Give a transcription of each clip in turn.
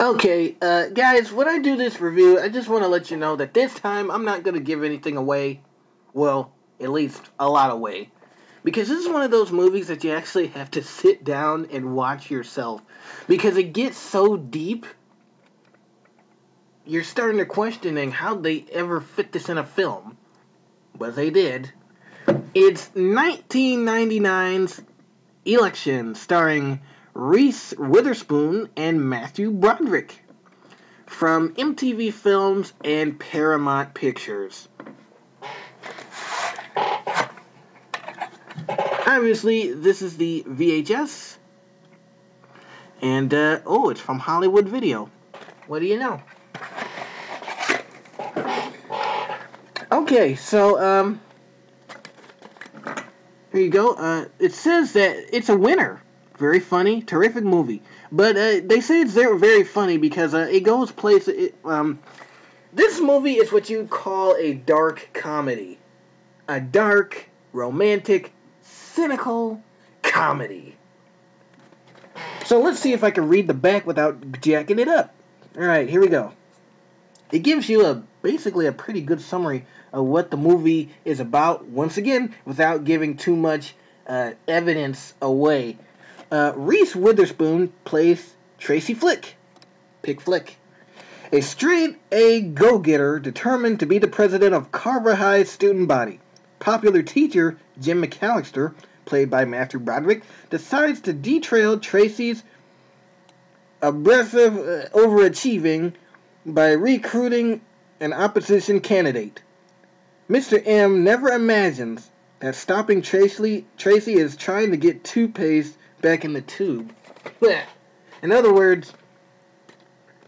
Okay, guys, when I do this review, I just want to let you know that this time I'm not going to give anything away. Well, at least a lot away. Because this is one of those movies that you actually have to sit down and watch yourself. Because it gets so deep, you're starting to questioning how they ever fit this in a film. But they did. It's 1999's Election, starring Reese Witherspoon and Matthew Broderick from MTV Films and Paramount Pictures. Obviously, this is the VHS, and it's from Hollywood Video. What do you know? Okay, so here you go. It says that it's a winner. Very funny, terrific movie. But they say it's very funny because it goes places. This movie is what you call a dark comedy. A dark, romantic, cynical comedy. So let's see if I can read the back without jacking it up. Alright, here we go. It gives you basically a pretty good summary of what the movie is about, once again, without giving too much evidence away. Reese Witherspoon plays Tracy Flick, Pick Flick, a straight-A go-getter determined to be the president of Carver High's student body. Popular teacher Jim McAllister, played by Matthew Broderick, decides to derail Tracy's aggressive overachieving by recruiting an opposition candidate. Mr. M never imagines that stopping Tracy is trying to get toothpaste back in the tube. In other words,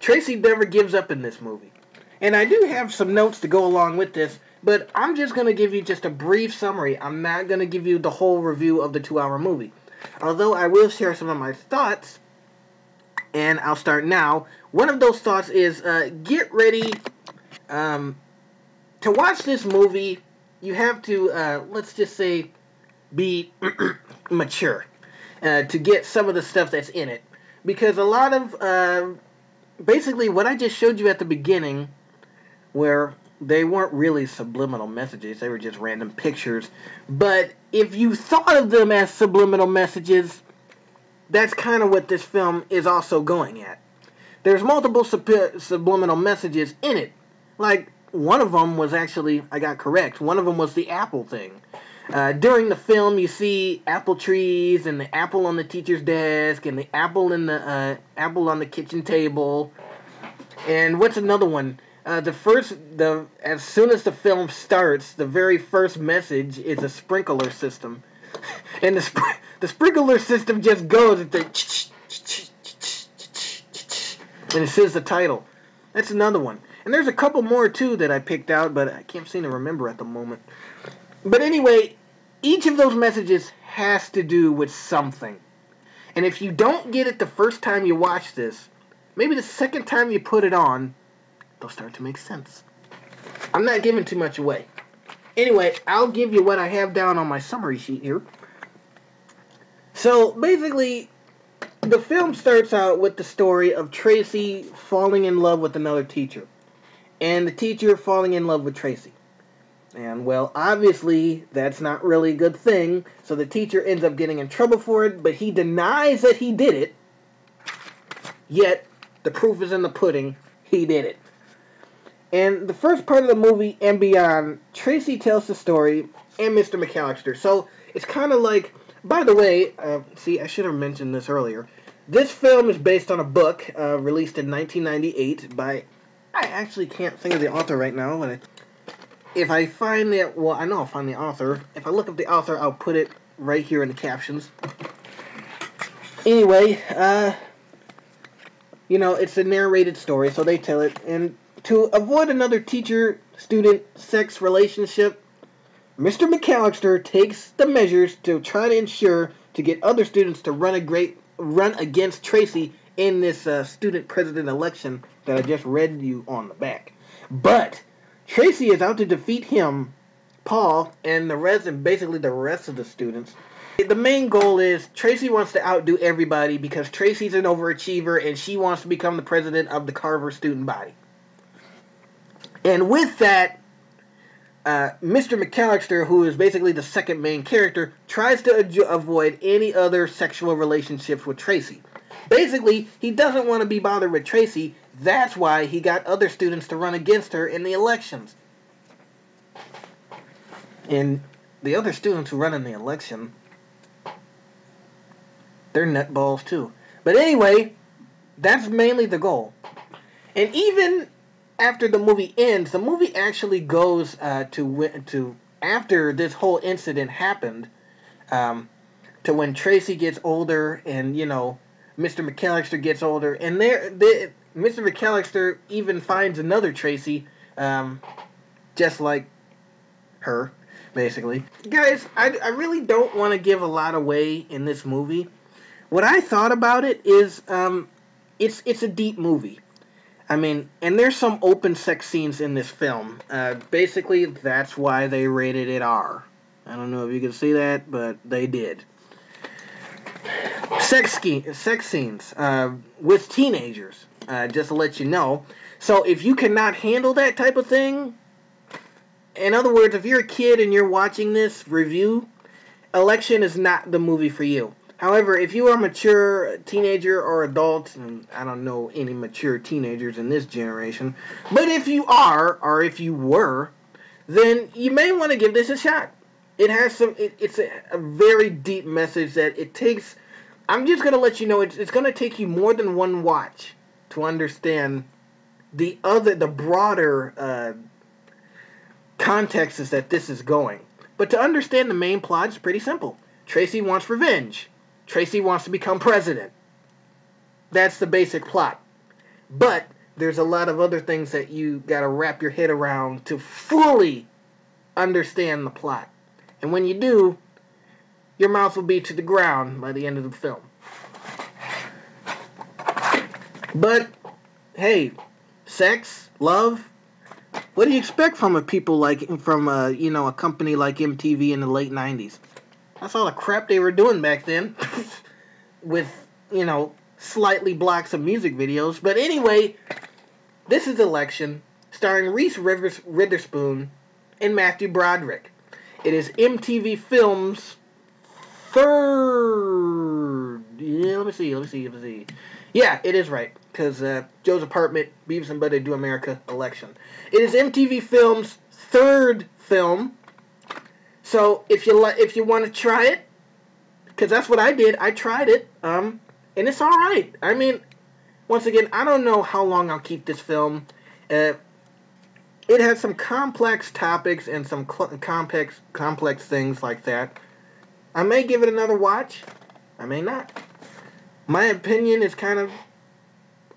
Tracy never gives up in this movie. And I do have some notes to go along with this, but I'm just going to give you just a brief summary. I'm not going to give you the whole review of the 2-hour movie. Although I will share some of my thoughts, and I'll start now. One of those thoughts is, get ready to watch this movie. You have to, let's just say, be mature. To get some of the stuff that's in it. Because a lot of, basically what I just showed you at the beginning, where they weren't really subliminal messages, they were just random pictures. But if you thought of them as subliminal messages, that's kind of what this film is also going at. There's multiple subliminal messages in it. Like, one of them was actually, I got correct, one of them was the apple thing. During the film, you see apple trees and the apple on the teacher's desk and the apple in the apple on the kitchen table. And what's another one? As soon as the film starts, the very first message is a sprinkler system, and the sprinkler system just goes and and it says the title. That's another one. And there's a couple more too that I picked out, but I can't seem to remember at the moment. But anyway, each of those messages has to do with something. And if you don't get it the first time you watch this, maybe the second time you put it on, they'll start to make sense. I'm not giving too much away. Anyway, I'll give you what I have down on my summary sheet here. So, basically, the film starts out with the story of Tracy falling in love with another teacher. And the teacher falling in love with Tracy. And, well, obviously, that's not really a good thing, so the teacher ends up getting in trouble for it, but he denies that he did it, yet the proof is in the pudding, he did it. And the first part of the movie and beyond, Tracy tells the story, and Mr. McAllister. So, it's kind of like, by the way, see, I should have mentioned this earlier, this film is based on a book released in 1998 by, I actually can't think of the author right now, but if I find the, well, I know I'll find the author. If I look up the author, I'll put it right here in the captions. Anyway, it's a narrated story, so they tell it. And to avoid another teacher-student sex relationship, Mr. McAllister takes the measures to try to ensure to get other students to run against Tracy in this student president election that I just read you on the back. But Tracy is out to defeat him, Paul, and basically the rest of the students The main goal is Tracy wants to outdo everybody because Tracy's an overachiever and she wants to become the president of the Carver student body. And with that, Mr. McAllister, who is basically the second main character, tries to avoid any other sexual relationships with Tracy. Basically, he doesn't want to be bothered with Tracy. That's why he got other students to run against her in the elections. And the other students who run in the election, they're nutballs too. But anyway, that's mainly the goal. And even after the movie ends, the movie actually goes to after this whole incident happened, to when Tracy gets older and, you know, Mr. McAllister gets older, and Mr. McAllister even finds another Tracy, just like her, basically. Guys, I really don't want to give a lot away in this movie. What I thought about it is, it's a deep movie. I mean, and there's some open sex scenes in this film. Basically, that's why they rated it R. I don't know if you can see that, but they did. Sex scenes with teenagers, just to let you know. So if you cannot handle that type of thing, in other words, if you're a kid and you're watching this review, Election is not the movie for you. However, if you are a mature teenager or adult, and I don't know any mature teenagers in this generation, but if you are, or if you were, then you may want to give this a shot. It has it's a very deep message that it takes. I'm just going to let you know it's going to take you more than one watch to understand the broader context is that this is going. But to understand the main plot is pretty simple. Tracy wants revenge. Tracy wants to become president. That's the basic plot. But there's a lot of other things that you got to wrap your head around to fully understand the plot. And when you do, your mouth will be to the ground by the end of the film. But, hey, sex, love, what do you expect from a company like MTV in the late 90s? That's all the crap they were doing back then with, slightly blocks of music videos. But anyway, this is Election, starring Reese Witherspoon and Matthew Broderick. It is MTV Films' third... Yeah, let me see. Yeah, it is right, because Joe's Apartment, Beavis and Butthead Do America, Election. It is MTV Films' third film. So if you want to try it, because that's what I did, I tried it, and it's all right. I mean, once again, I don't know how long I'll keep this film. It has some complex topics and some complex things like that. I may give it another watch. I may not. My opinion is kind of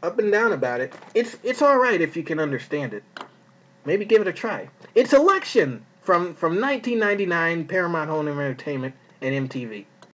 up and down about it. It's all right if you can understand it. Maybe give it a try. It's Election from 1999, Paramount Home Entertainment and MTV.